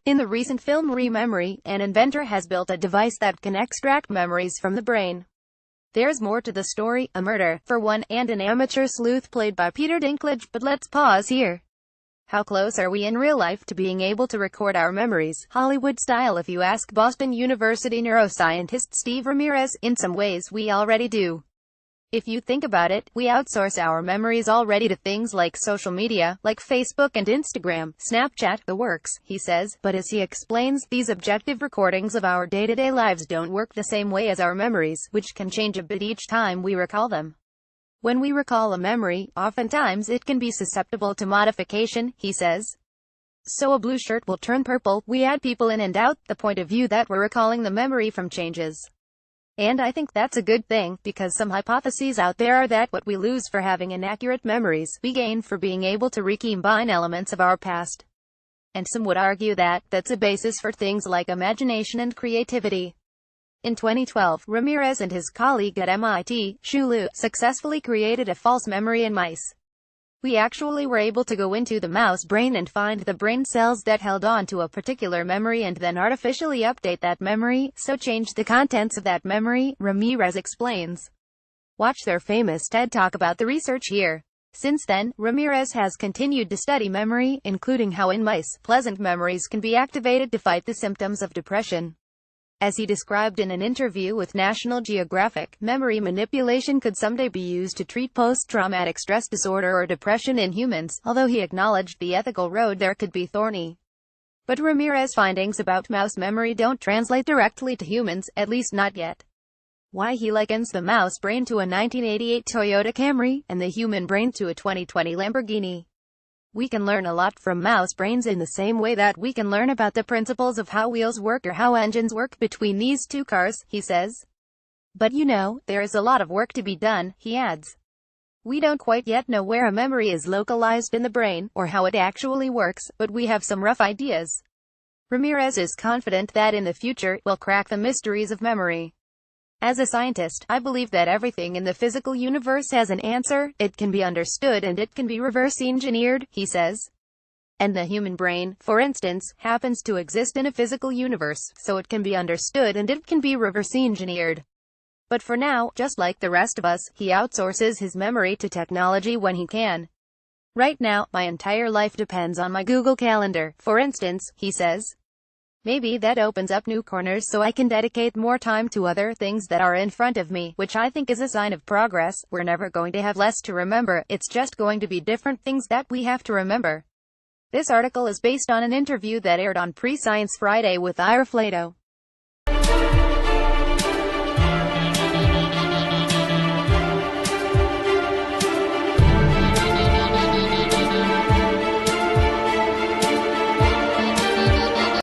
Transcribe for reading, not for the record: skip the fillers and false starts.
In the recent film Rememory, an inventor has built a device that can extract memories from the brain. There's more to the story, a murder, for one, and an amateur sleuth played by Peter Dinklage, but let's pause here. How close are we in real life to being able to record our memories, Hollywood style, if you ask Boston University neuroscientist Steve Ramirez? In some ways we already do. If you think about it, we outsource our memories already to things like social media, like Facebook and Instagram, Snapchat, the works, he says, but as he explains, these objective recordings of our day-to-day lives don't work the same way as our memories, which can change a bit each time we recall them. When we recall a memory, oftentimes it can be susceptible to modification, he says. So a blue shirt will turn purple, we add people in and out, the point of view that we're recalling the memory from changes. And I think that's a good thing, because some hypotheses out there are that what we lose for having inaccurate memories, we gain for being able to recombine elements of our past. And some would argue that that's a basis for things like imagination and creativity. In 2012, Ramirez and his colleague at MIT, Shu Liu, successfully created a false memory in mice. We actually were able to go into the mouse brain and find the brain cells that held on to a particular memory and then artificially update that memory, so change the contents of that memory, Ramirez explains. Watch their famous TED Talk about the research here. Since then, Ramirez has continued to study memory, including how in mice, pleasant memories can be activated to fight the symptoms of depression. As he described in an interview with National Geographic, memory manipulation could someday be used to treat post-traumatic stress disorder or depression in humans, although he acknowledged the ethical road there could be thorny. But Ramirez's findings about mouse memory don't translate directly to humans, at least not yet. Why he likens the mouse brain to a 1988 Toyota Camry, and the human brain to a 2020 Lamborghini. We can learn a lot from mouse brains in the same way that we can learn about the principles of how wheels work or how engines work between these two cars, he says. But there is a lot of work to be done, he adds. We don't quite yet know where a memory is localized in the brain, or how it actually works, but we have some rough ideas. Ramirez is confident that in the future, we'll crack the mysteries of memory. As a scientist, I believe that everything in the physical universe has an answer, it can be understood and it can be reverse-engineered, he says. And the human brain, for instance, happens to exist in a physical universe, so it can be understood and it can be reverse-engineered. But for now, just like the rest of us, he outsources his memory to technology when he can. Right now, my entire life depends on my Google Calendar, for instance, he says. Maybe that opens up new corners so I can dedicate more time to other things that are in front of me, which I think is a sign of progress. We're never going to have less to remember, it's just going to be different things that we have to remember. This article is based on an interview that aired on Pre-Science Friday with Ira Flato.